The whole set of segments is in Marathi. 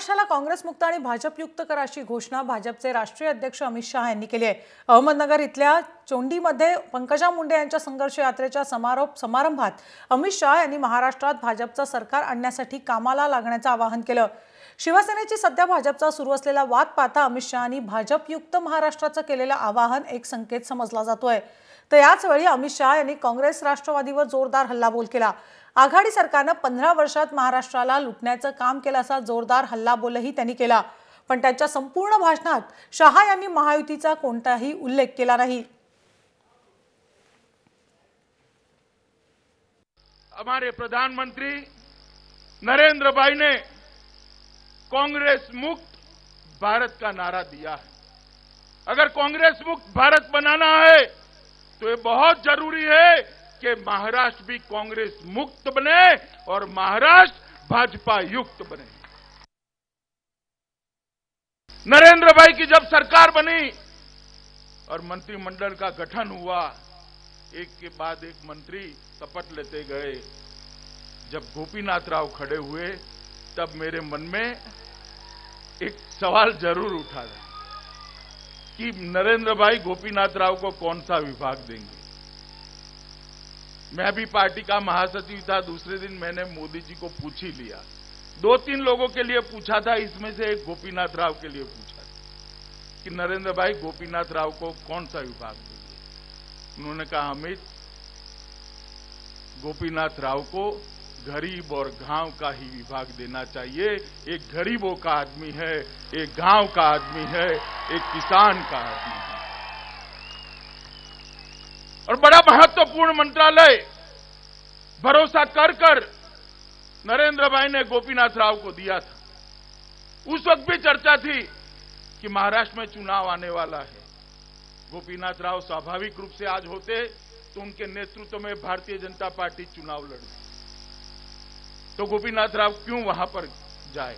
महाराष्ट्राला काँग्रेसमुक्त आणि भाजपयुक्त करा अशी घोषणा भाजपचे राष्ट्रीय अध्यक्ष अमित शहा यांनी केली आहे। अहमदनगर इथल्या चोंडीमध्ये पंकजा मुंडे यांच्या संघर्ष यात्रेच्या समारंभात अमित शहा यांनी महाराष्ट्रात भाजपचं सरकार आणण्यासाठी कामाला लागण्याचं आवाहन केलं। शिवसेनेची सध्या भाजपचा सुरू असलेला वाद पाहता अमित शहांनी भाजपयुक्त महाराष्ट्राचं केलेलं आवाहन एक संकेत समजला जातोय। तर याच वेळी अमित शहा यांनी काँग्रेस राष्ट्रवादीवर जोरदार हल्लाबोल केला। आघाडी सरकारने 15 वर्षात महाराष्ट्राला लुटण्याचं काम केलं असा जोरदार हल्लाबोलही त्यांनी केला। पण त्यांच्या संपूर्ण भाषणात शहा यांनी महायुतीचा कोणताही उल्लेख केला नाही। हमारे प्रधानमंत्री नरेंद्र भाई ने कांग्रेस मुक्त भारत का नारा दिया है। अगर कांग्रेस मुक्त भारत बनाना है तो ये बहुत जरूरी है कि महाराष्ट्र भी कांग्रेस मुक्त बने और महाराष्ट्र भाजपा युक्त बने। नरेंद्र भाई की जब सरकार बनी और मंत्रिमंडल का गठन हुआ, एक के बाद एक मंत्री शपथ लेते गए। जब गोपीनाथ राव खड़े हुए तब मेरे मन में एक सवाल जरूर उठा कि नरेंद्र भाई गोपीनाथ राव को कौन सा विभाग देंगे। मैं भी पार्टी का महासचिव था, दूसरे दिन मैंने मोदी जी को पूछ ही लिया। 2-3 लोगों के लिए पूछा था, इसमें से एक गोपीनाथ राव के लिए पूछा था कि नरेंद्र भाई गोपीनाथ राव को कौन सा विभाग देंगे। उन्होंने कहा, अमित, गोपीनाथ राव को गरीब और गांव का ही विभाग देना चाहिए। एक गरीबों का आदमी है, एक गांव का आदमी है, एक किसान का आदमी है। और बड़ा महत्वपूर्ण मंत्रालय भरोसा कर कर नरेंद्र भाई ने गोपीनाथ राव को दिया था। उस वक्त भी चर्चा थी कि महाराष्ट्र में चुनाव आने वाला है। गोपीनाथ राव स्वाभाविक रूप से आज होते तो उनके नेतृत्व में भारतीय जनता पार्टी चुनाव लड़ी, तो गोपीनाथ राव क्यों वहां पर जाए।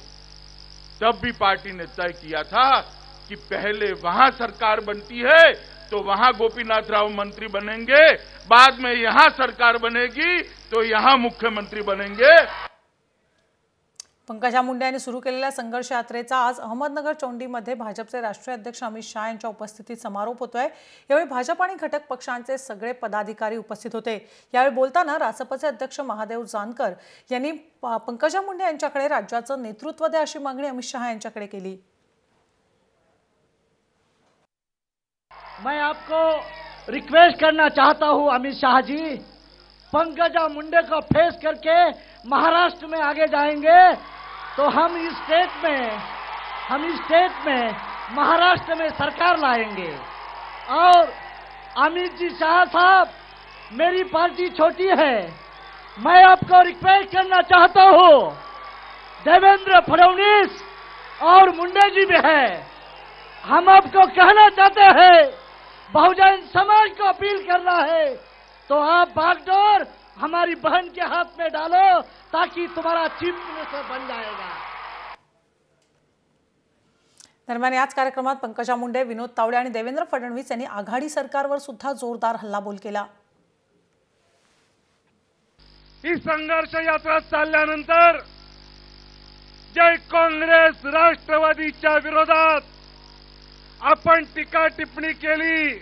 तब भी पार्टी ने तय किया था कि पहले वहां सरकार बनती है तो वहां गोपीनाथ राव मंत्री बनेंगे, बाद में यहां सरकार बनेगी तो यहां मुख्यमंत्री बनेंगे। पंकजा मुंडे यांनी सुरू केलेल्या संघर्ष यात्रेचा आज अहमदनगर चोंडीमध्ये भाजपचे राष्ट्रीय अध्यक्ष अमित शहा यांच्या उपस्थितीत समारोप होतोय। यावेळी भाजप आणि घटक पक्षांचे सगळे पदाधिकारी उपस्थित होते। यावेळी बोलताना रासपचे अध्यक्ष महादेव जानकर यांनी पंकजा मुंडे यांच्याकडे राज्याचं नेतृत्व द्या अशी मागणी अमित शहा यांच्याकडे केली। मैं आपको रिक्वेस्ट करना चाहता हूं अमित शाह जी, पंकजा मुंडे को फेस करके महाराष्ट्र में आगे जाएंगे तो हम इस स्टेट में महाराष्ट्र में सरकार लाएंगे। और अमित जी शाह साहब, मेरी पार्टी छोटी है, मैं आपको रिक्वेस्ट करना चाहता हूं, देवेंद्र फडणवीस और मुंडे जी भी है, हम आपको कहना चाहते हैं, बहुजन समाज को अपील करना है तो आप बागडोर हमारी बहन के हाथ में डालो ताकि तुम्हारा चीफ मिनिस्टर बन जाएगा। दरम्यान याच कार्यक्रमात पंकजा मुंडे, विनोद तावडे आणि देवेंद्र फडणवीस यांनी आघाडी सरकारवर सुद्धा जोरदार हल्लाबोल केला। ही संघर्ष यात्रा चालल्यानंतर जे काँग्रेस राष्ट्रवादीच्या विरोधात आपण टीका टिप्पणी केली,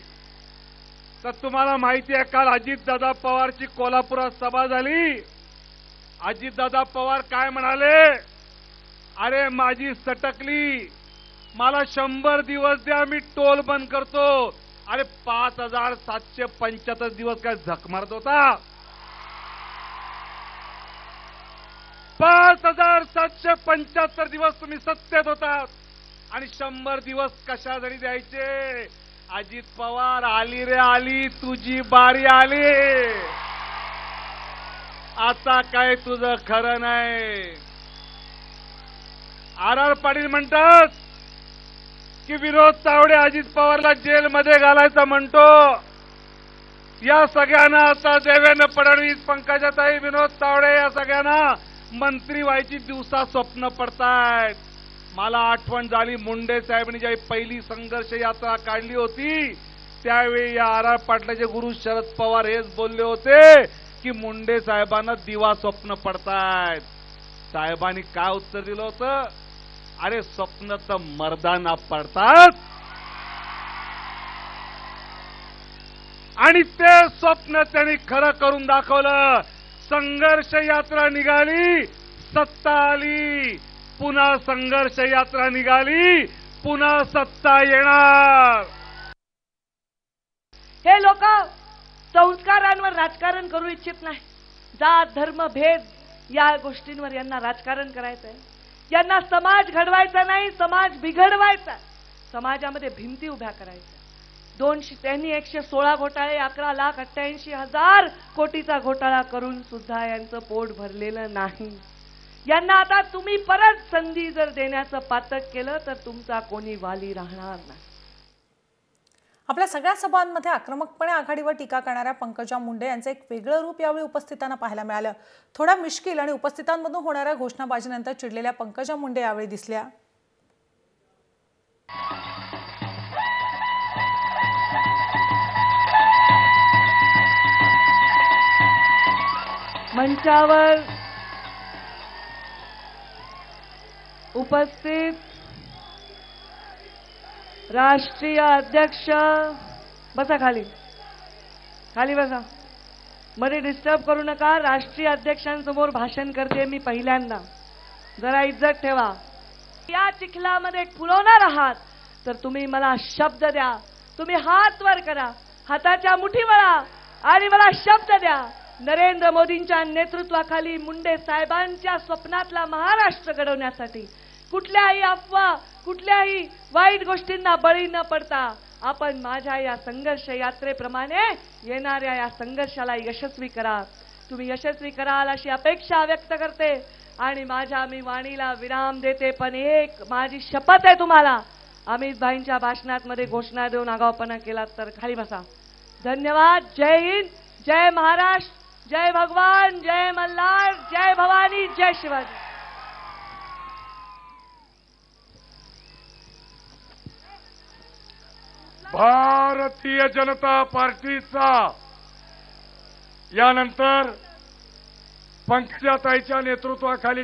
तर तुम्हाला माहिती आहे काल अजितदादा पवारची कोल्हापुरात सभा झाली। अजितदादा पवार काय म्हणाले, अरे माझी सटकली, मला 100 दिवस द्या, मी टोल बंद करतो। अरे 5775 दिवस काय झक मारत होता। 5775 दिवस तुम्ही सत्तेत होतात आणि 100 दिवस कशासाठी द्यायचे। अजित पवार, आली रे आली, तुझी बारी आली, आता काय तुझं खरं नाही। आर पाटील म्हणतात की विनोद तावडे अजित पवारला जेलमध्ये घालायचं म्हणतो। या सगळ्यांना आता देवेंद्र फडणवीस, पंकजाताई, विनोद तावडे या सगळ्यांना मंत्री व्हायची दिवसा स्वप्न पडतायत। मला आठवण झाली, मुंडे साहेबांनी ज्यावेळी पहिली संघर्ष यात्रा काढली होती त्यावेळी या आर पाटलाचे गुरु शरद पवार हेच बोलले होते की मुंडे साहेबांना दिवा स्वप्न पडतायत। साहेबांनी काय उत्तर दिलं होतं, अरे स्वप्न तर मर्दाना पडतात आणि ते स्वप्न त्यांनी खरं करून दाखवलं. संघर्ष यात्रा निघाली, सत्ता आली. पुन्हा संघर्ष यात्रा निघाली, पुन्हा सत्ता येणार. हे लोक संस्कारांवर राजकारण करू इच्छित नाही. जात धर्म भेद या गोष्टींवर यांना राजकारण करायचंय. यांना समाज घडवायचा नाही, समाज बिघडवायचा. समाजामध्ये भिंती उभ्या करायच्या. त्यांनी 116 घोटाळे, 11,88,000 कोटीचा घोटाळा करून सुद्धा यांचं पोट भरलेलं नाही. यांना आता तुम्ही परत संधी जर देण्याचं पातक केलं तर तुमचा कोणी वाली राहणार नाही. आपल्या सगळ्या सभांमध्ये आक्रमकपणे आघाडीवर टीका करणाऱ्या पंकजा मुंडे यांचं एक वेगळं रूप यावेळी उपस्थितांना पाहायला मिळालं. थोड्या मिश्किल आणि उपस्थितांमधून होणाऱ्या घोषणाबाजीनंतर चिडलेल्या पंकजा मुंडे यावेळी दिसल्या. मंचावर उपस्थित राष्ट्रीय अध्यक्ष, बसा खाली, खाली बसा, मध्ये डिस्टर्ब करू नका. राष्ट्रीय अध्यक्षांसमोर भाषण करते मी पहिल्यांदा, जरा इज्जत ठेवा. या चिखलामध्ये फुलवणार आहात तर तुम्ही मला शब्द द्या. तुम्ही हात वर करा, हाताच्या मुठी वळा आणि मला शब्द द्या. नरेंद्र मोदींच्या नेतृत्वाखाली मुंडे साहेबांच्या स्वप्नातला महाराष्ट्र घडवण्यासाठी कुठल्याही अफवा, कुठल्याही वाईट गोष्टींना बळी न पडता आपण माझ्या या संघर्ष यात्रेप्रमाणे येणाऱ्या या संघर्षाला यशस्वी करा. तुम्ही यशस्वी कराल अशी अपेक्षा व्यक्त करते आणि माझ्या मी वाणीला विराम देते. पण एक माझी शपथ आहे तुम्हाला, अमित भाईंच्या भाषणात मध्ये घोषणा देऊन आगाऊपणा केलात तर खाली बसा. धन्यवाद. जय हिंद, जय महाराष्ट्र, जय भगवान, जय मल्हार, जय भवानी, जय शिवाजी. भारतीय जनता पार्टीचा यानंतर पंकजाताईच्या नेतृत्वाखाली